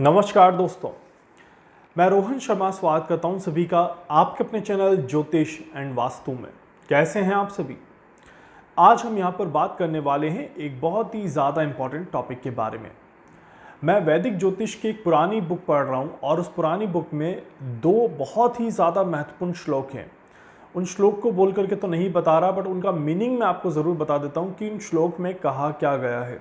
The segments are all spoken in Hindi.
नमस्कार दोस्तों, मैं रोहन शर्मा स्वागत करता हूं सभी का आपके अपने चैनल ज्योतिष एंड वास्तु में। कैसे हैं आप सभी? आज हम यहां पर बात करने वाले हैं एक बहुत ही ज़्यादा इम्पॉर्टेंट टॉपिक के बारे में। मैं वैदिक ज्योतिष की एक पुरानी बुक पढ़ रहा हूं और उस पुरानी बुक में दो बहुत ही ज़्यादा महत्वपूर्ण श्लोक हैं। उन श्लोक को बोल करके तो नहीं बता रहा, बट उनका मीनिंग मैं आपको ज़रूर बता देता हूँ कि इन श्लोक में कहा क्या गया है।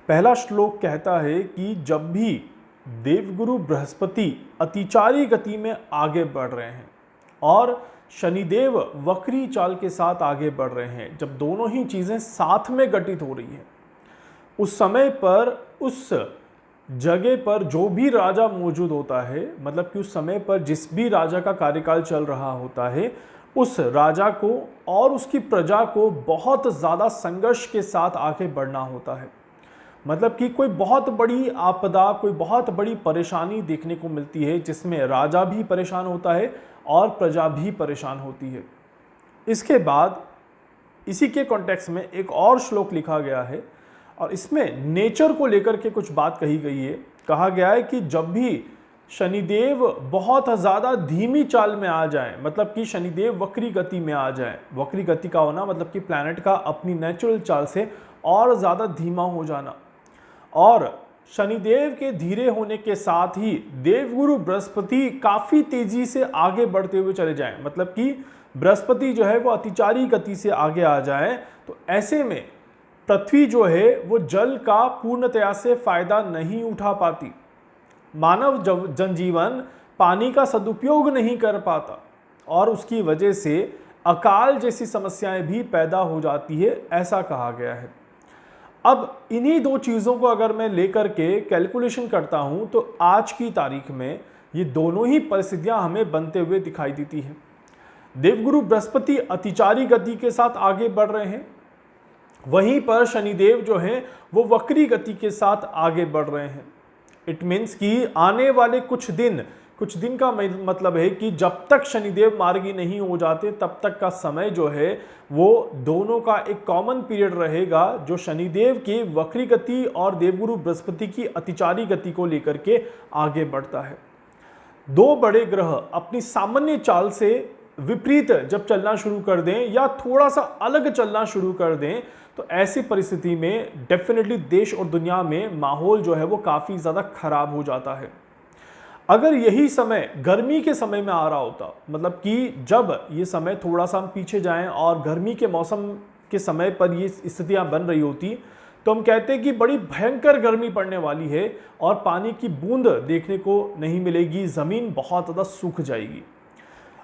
पहला श्लोक कहता है कि जब भी देवगुरु बृहस्पति अतिचारी गति में आगे बढ़ रहे हैं और शनिदेव वक्री चाल के साथ आगे बढ़ रहे हैं, जब दोनों ही चीज़ें साथ में घटित हो रही हैं, उस समय पर उस जगह पर जो भी राजा मौजूद होता है, मतलब कि उस समय पर जिस भी राजा का कार्यकाल चल रहा होता है, उस राजा को और उसकी प्रजा को बहुत ज़्यादा संघर्ष के साथ आगे बढ़ना होता है। मतलब कि कोई बहुत बड़ी आपदा, कोई बहुत बड़ी परेशानी देखने को मिलती है जिसमें राजा भी परेशान होता है और प्रजा भी परेशान होती है। इसके बाद इसी के कॉन्टेक्स्ट में एक और श्लोक लिखा गया है और इसमें नेचर को लेकर के कुछ बात कही गई है। कहा गया है कि जब भी शनिदेव बहुत ज़्यादा धीमी चाल में आ जाए, मतलब कि शनिदेव वक्री गति में आ जाए, वक्री गति का होना मतलब कि प्लैनेट का अपनी नेचुरल चाल से और ज़्यादा धीमा हो जाना, और शनिदेव के धीरे होने के साथ ही देवगुरु बृहस्पति काफ़ी तेजी से आगे बढ़ते हुए चले जाएं, मतलब कि बृहस्पति जो है वो अतिचारी गति से आगे आ जाए, तो ऐसे में पृथ्वी जो है वो जल का पूर्णतया से फायदा नहीं उठा पाती। मानव जनजीवन पानी का सदुपयोग नहीं कर पाता और उसकी वजह से अकाल जैसी समस्याएं भी पैदा हो जाती है, ऐसा कहा गया है। अब इन्हीं दो चीज़ों को अगर मैं लेकर के कैलकुलेशन करता हूं तो आज की तारीख में ये दोनों ही परिस्थितियां हमें बनते हुए दिखाई देती हैं। देवगुरु बृहस्पति अतिचारी गति के साथ आगे बढ़ रहे हैं, वहीं पर शनिदेव जो हैं वो वक्री गति के साथ आगे बढ़ रहे हैं। इट मीन्स कि आने वाले कुछ दिन का मतलब है कि जब तक शनिदेव मार्गी नहीं हो जाते तब तक का समय जो है वो दोनों का एक कॉमन पीरियड रहेगा, जो शनिदेव की वक्री गति और देवगुरु बृहस्पति की अतिचारी गति को लेकर के आगे बढ़ता है। दो बड़े ग्रह अपनी सामान्य चाल से विपरीत जब चलना शुरू कर दें या थोड़ा सा अलग चलना शुरू कर दें, तो ऐसी परिस्थिति में डेफिनेटली देश और दुनिया में माहौल जो है वो काफ़ी ज़्यादा खराब हो जाता है। अगर यही समय गर्मी के समय में आ रहा होता, मतलब कि जब ये समय थोड़ा सा हम पीछे जाएं और गर्मी के मौसम के समय पर ये स्थितियां बन रही होती, तो हम कहते हैं कि बड़ी भयंकर गर्मी पड़ने वाली है और पानी की बूंद देखने को नहीं मिलेगी, ज़मीन बहुत ज़्यादा सूख जाएगी।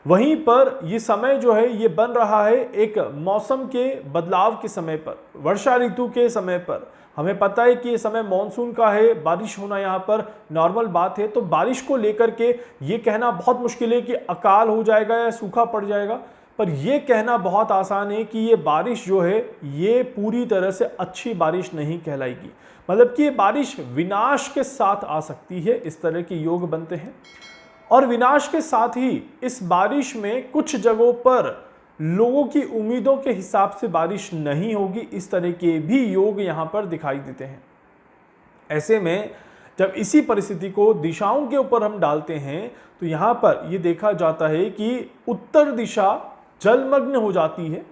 वहीं पर ये समय जो है ये बन रहा है एक मौसम के बदलाव के समय पर, वर्षा ऋतु के समय पर। हमें पता है कि ये समय मॉनसून का है, बारिश होना यहाँ पर नॉर्मल बात है, तो बारिश को लेकर के ये कहना बहुत मुश्किल है कि अकाल हो जाएगा या सूखा पड़ जाएगा, पर यह कहना बहुत आसान है कि ये बारिश जो है ये पूरी तरह से अच्छी बारिश नहीं कहलाएगी। मतलब कि ये बारिश विनाश के साथ आ सकती है, इस तरह के योग बनते हैं। और विनाश के साथ ही इस बारिश में कुछ जगहों पर लोगों की उम्मीदों के हिसाब से बारिश नहीं होगी, इस तरह के भी योग यहां पर दिखाई देते हैं। ऐसे में जब इसी परिस्थिति को दिशाओं के ऊपर हम डालते हैं तो यहां पर यह देखा जाता है कि उत्तर दिशा जलमग्न हो जाती है।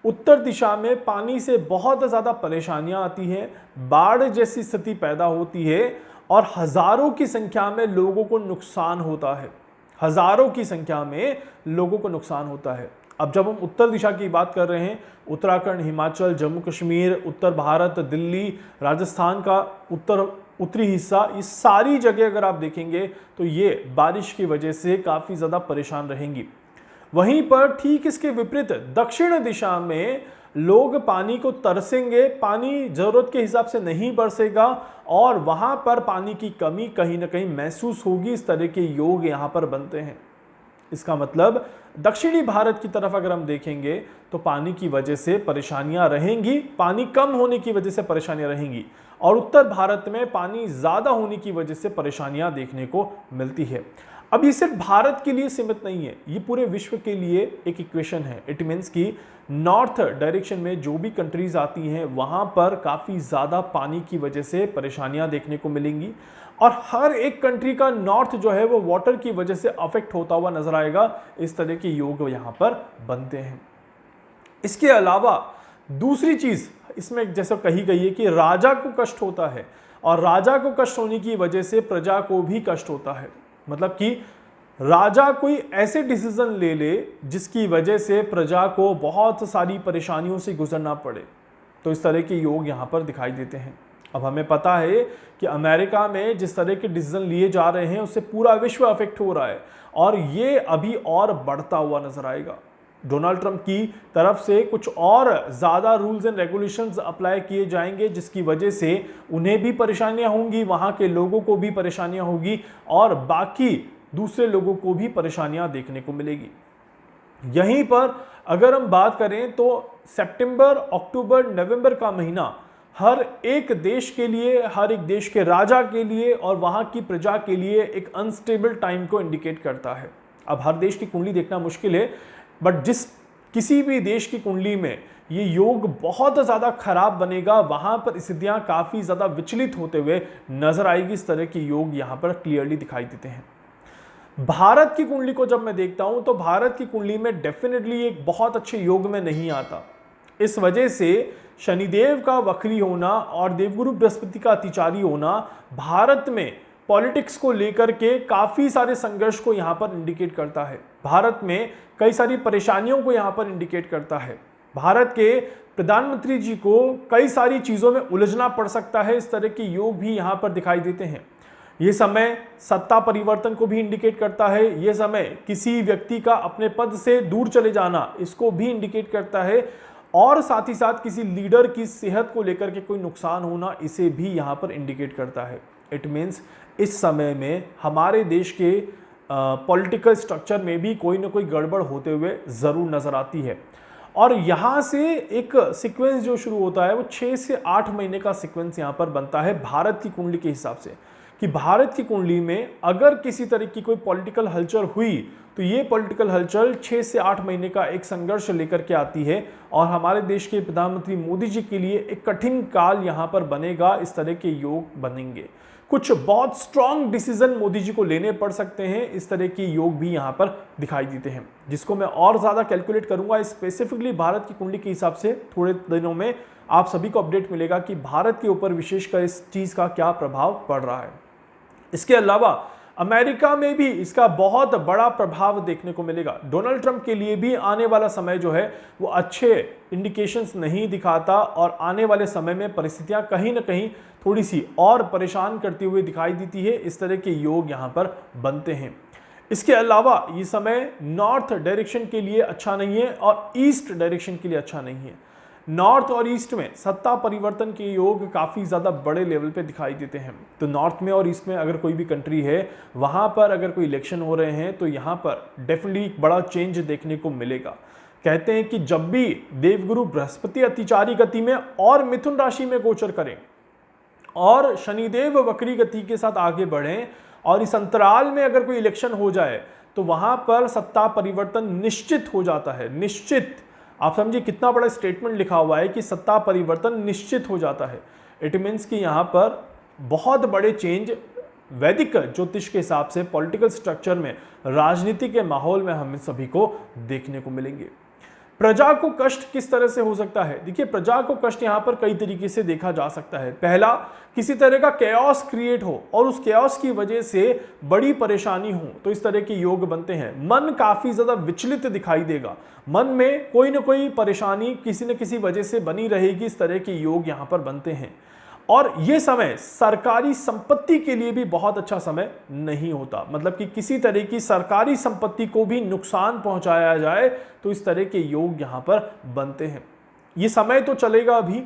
उत्तर दिशा में पानी से बहुत ज़्यादा परेशानियां आती हैं, बाढ़ जैसी स्थिति पैदा होती है और हज़ारों की संख्या में लोगों को नुकसान होता है। हज़ारों की संख्या में लोगों को नुकसान होता है। अब जब हम उत्तर दिशा की बात कर रहे हैं, उत्तराखंड, हिमाचल, जम्मू कश्मीर, उत्तर भारत, दिल्ली, राजस्थान का उत्तरी हिस्सा, ये सारी जगह अगर आप देखेंगे तो ये बारिश की वजह से काफ़ी ज़्यादा परेशान रहेंगी। वहीं पर ठीक इसके विपरीत दक्षिण दिशा में लोग पानी को तरसेंगे, पानी ज़रूरत के हिसाब से नहीं बरसेगा और वहाँ पर पानी की कमी कहीं ना कहीं महसूस होगी। इस तरह के योग यहाँ पर बनते हैं। इसका मतलब दक्षिणी भारत की तरफ अगर हम देखेंगे तो पानी की वजह से परेशानियां रहेंगी, पानी कम होने की वजह से परेशानियां रहेंगी, और उत्तर भारत में पानी ज़्यादा होने की वजह से परेशानियां देखने को मिलती है। अब ये सिर्फ भारत के लिए सीमित नहीं है, ये पूरे विश्व के लिए एक इक्वेशन है। इट मीन्स कि नॉर्थ डायरेक्शन में जो भी कंट्रीज आती हैं वहाँ पर काफ़ी ज़्यादा पानी की वजह से परेशानियाँ देखने को मिलेंगी, और हर एक कंट्री का नॉर्थ जो है वो वाटर की वजह से अफेक्ट होता हुआ नजर आएगा। इस तरह के योग यहां पर बनते हैं। इसके अलावा दूसरी चीज इसमें जैसे कही गई है कि राजा को कष्ट होता है, और राजा को कष्ट होने की वजह से प्रजा को भी कष्ट होता है। मतलब कि राजा कोई ऐसे डिसीजन ले ले जिसकी वजह से प्रजा को बहुत सारी परेशानियों से गुजरना पड़े, तो इस तरह के योग यहां पर दिखाई देते हैं। अब हमें पता है कि अमेरिका में जिस तरह के डिसीजन लिए जा रहे हैं उससे पूरा विश्व अफेक्ट हो रहा है, और ये अभी और बढ़ता हुआ नजर आएगा। डोनाल्ड ट्रंप की तरफ से कुछ और ज़्यादा रूल्स एंड रेगुलेशंस अप्लाई किए जाएंगे, जिसकी वजह से उन्हें भी परेशानियां होंगी, वहां के लोगों को भी परेशानियां होगी, और बाकी दूसरे लोगों को भी परेशानियां देखने को मिलेगी। यहीं पर अगर हम बात करें तो सितंबर, अक्टूबर, नवंबर का महीना हर एक देश के लिए, हर एक देश के राजा के लिए और वहां की प्रजा के लिए एक अनस्टेबल टाइम को इंडिकेट करता है। अब हर देश की कुंडली देखना मुश्किल है, बट किसी भी देश की कुंडली में ये योग बहुत ज़्यादा खराब बनेगा, वहां पर स्थितियां काफ़ी ज़्यादा विचलित होते हुए नजर आएगी। इस तरह के योग यहां पर क्लियरली दिखाई देते हैं। भारत की कुंडली को जब मैं देखता हूं तो भारत की कुंडली में डेफिनेटली एक बहुत अच्छे योग में नहीं आता। इस वजह से शनिदेव का वक्री होना और देवगुरु बृहस्पति का अतिचारी होना भारत में पॉलिटिक्स को लेकर के काफ़ी सारे संघर्ष को यहाँ पर इंडिकेट करता है। भारत में कई सारी परेशानियों को यहाँ पर इंडिकेट करता है। भारत के प्रधानमंत्री जी को कई सारी चीज़ों में उलझना पड़ सकता है। इस तरह के योग भी यहाँ पर दिखाई देते हैं। ये समय सत्ता परिवर्तन को भी इंडिकेट करता है। ये समय किसी व्यक्ति का अपने पद से दूर चले जाना, इसको भी इंडिकेट करता है, और साथ ही साथ किसी लीडर की सेहत को लेकर के कोई नुकसान होना, इसे भी यहाँ पर इंडिकेट करता है। इट मीन्स इस समय में हमारे देश के पॉलिटिकल स्ट्रक्चर में भी कोई ना कोई गड़बड़ होते हुए ज़रूर नज़र आती है। और यहाँ से एक सीक्वेंस जो शुरू होता है वो 6 से 8 महीने का सीक्वेंस यहाँ पर बनता है भारत की कुंडली के हिसाब से, कि भारत की कुंडली में अगर किसी तरह की कोई पॉलिटिकल हलचल हुई तो ये पॉलिटिकल हलचल 6 से 8 महीने का एक संघर्ष लेकर के आती है, और हमारे देश के प्रधानमंत्री मोदी जी के लिए एक कठिन काल यहाँ पर बनेगा। इस तरह के योग बनेंगे। कुछ बहुत स्ट्रॉन्ग डिसीजन मोदी जी को लेने पड़ सकते हैं। इस तरह के योग भी यहाँ पर दिखाई देते हैं, जिसको मैं और ज़्यादा कैलकुलेट करूँगा स्पेसिफिकली भारत की कुंडली के हिसाब से। थोड़े दिनों में आप सभी को अपडेट मिलेगा कि भारत के ऊपर विशेषकर इस चीज़ का क्या प्रभाव पड़ रहा है। इसके अलावा अमेरिका में भी इसका बहुत बड़ा प्रभाव देखने को मिलेगा। डोनाल्ड ट्रंप के लिए भी आने वाला समय जो है वो अच्छे इंडिकेशंस नहीं दिखाता, और आने वाले समय में परिस्थितियां कहीं ना कहीं थोड़ी सी और परेशान करती हुई दिखाई देती है। इस तरह के योग यहां पर बनते हैं। इसके अलावा ये समय नॉर्थ डायरेक्शन के लिए अच्छा नहीं है और ईस्ट डायरेक्शन के लिए अच्छा नहीं है। नॉर्थ और ईस्ट में सत्ता परिवर्तन के योग काफ़ी ज़्यादा बड़े लेवल पे दिखाई देते हैं। तो नॉर्थ में और ईस्ट में अगर कोई भी कंट्री है, वहाँ पर अगर कोई इलेक्शन हो रहे हैं तो यहाँ पर डेफिनेटली एक बड़ा चेंज देखने को मिलेगा। कहते हैं कि जब भी देवगुरु बृहस्पति अतिचारी गति में और मिथुन राशि में गोचर करें और शनिदेव वक्री गति के साथ आगे बढ़ें, और इस अंतराल में अगर कोई इलेक्शन हो जाए तो वहाँ पर सत्ता परिवर्तन निश्चित हो जाता है। निश्चित, आप समझिए कितना बड़ा स्टेटमेंट लिखा हुआ है कि सत्ता परिवर्तन निश्चित हो जाता है। इट मीन्स कि यहाँ पर बहुत बड़े चेंज वैदिक ज्योतिष के हिसाब से पॉलिटिकल स्ट्रक्चर में, राजनीति के माहौल में हम सभी को देखने को मिलेंगे। प्रजा को कष्ट किस तरह से हो सकता है? देखिए, प्रजा को कष्ट यहाँ पर कई तरीके से देखा जा सकता है। पहला, किसी तरह का कैओस क्रिएट हो और उस कैओस की वजह से बड़ी परेशानी हो, तो इस तरह के योग बनते हैं। मन काफी ज्यादा विचलित दिखाई देगा, मन में कोई ना कोई परेशानी किसी न किसी वजह से बनी रहेगी। इस तरह के योग यहाँ पर बनते हैं। और ये समय सरकारी संपत्ति के लिए भी बहुत अच्छा समय नहीं होता, मतलब कि किसी तरह की सरकारी संपत्ति को भी नुकसान पहुंचाया जाए, तो इस तरह के योग यहां पर बनते हैं। ये समय तो चलेगा अभी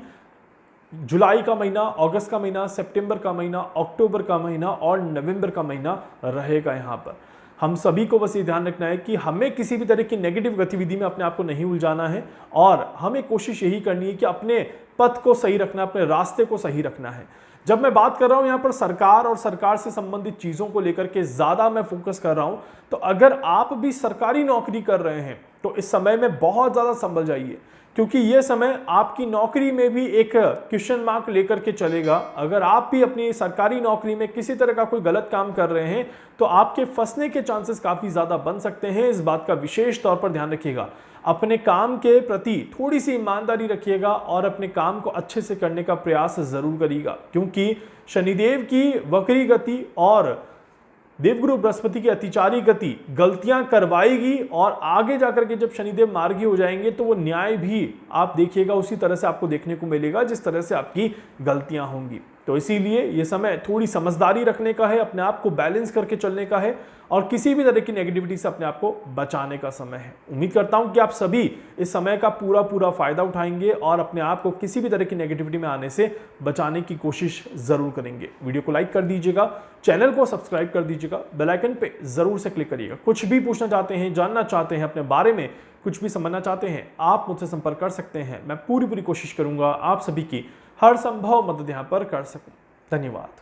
जुलाई का महीना, अगस्त का महीना, सितंबर का महीना, अक्टूबर का महीना और नवंबर का महीना रहेगा। यहाँ पर हम सभी को बस ये ध्यान रखना है कि हमें किसी भी तरह की नेगेटिव गतिविधि में अपने आप को नहीं उलझाना है, और हमें कोशिश यही करनी है कि अपने पथ को सही रखना, अपने रास्ते को सही रखना है। जब मैं बात कर रहा हूं यहाँ पर सरकार और सरकार से संबंधित चीज़ों को लेकर के ज़्यादा मैं फोकस कर रहा हूं, तो अगर आप भी सरकारी नौकरी कर रहे हैं तो इस समय में बहुत ज़्यादा संभल जाइए, क्योंकि ये समय आपकी नौकरी में भी एक क्वेश्चन मार्क लेकर के चलेगा। अगर आप भी अपनी सरकारी नौकरी में किसी तरह का कोई गलत काम कर रहे हैं तो आपके फंसने के चांसेस काफ़ी ज़्यादा बन सकते हैं। इस बात का विशेष तौर पर ध्यान रखिएगा। अपने काम के प्रति थोड़ी सी ईमानदारी रखिएगा और अपने काम को अच्छे से करने का प्रयास ज़रूर करिएगा, क्योंकि शनिदेव की वक्री गति और देवगुरु बृहस्पति की अतिचारी गति गलतियां करवाएगी और आगे जाकर के जब शनिदेव मार्गी हो जाएंगे तो वो न्याय भी आप देखिएगा उसी तरह से आपको देखने को मिलेगा जिस तरह से आपकी गलतियां होंगी। तो इसीलिए ये समय थोड़ी समझदारी रखने का है, अपने आप को बैलेंस करके चलने का है और किसी भी तरह की नेगेटिविटी से अपने आप को बचाने का समय है। उम्मीद करता हूं कि आप सभी इस समय का पूरा फायदा उठाएंगे और अपने आप को किसी भी तरह की नेगेटिविटी में आने से बचाने की कोशिश जरूर करेंगे। वीडियो को लाइक कर दीजिएगा, चैनल को सब्सक्राइब कर दीजिएगा, बेल आइकन पे जरूर से क्लिक करिएगा। कुछ भी पूछना चाहते हैं, जानना चाहते हैं, अपने बारे में कुछ भी समझना चाहते हैं, आप मुझसे संपर्क कर सकते हैं। मैं पूरी कोशिश करूंगा आप सभी की हर संभव मदद यहां पर कर सकूं। धन्यवाद।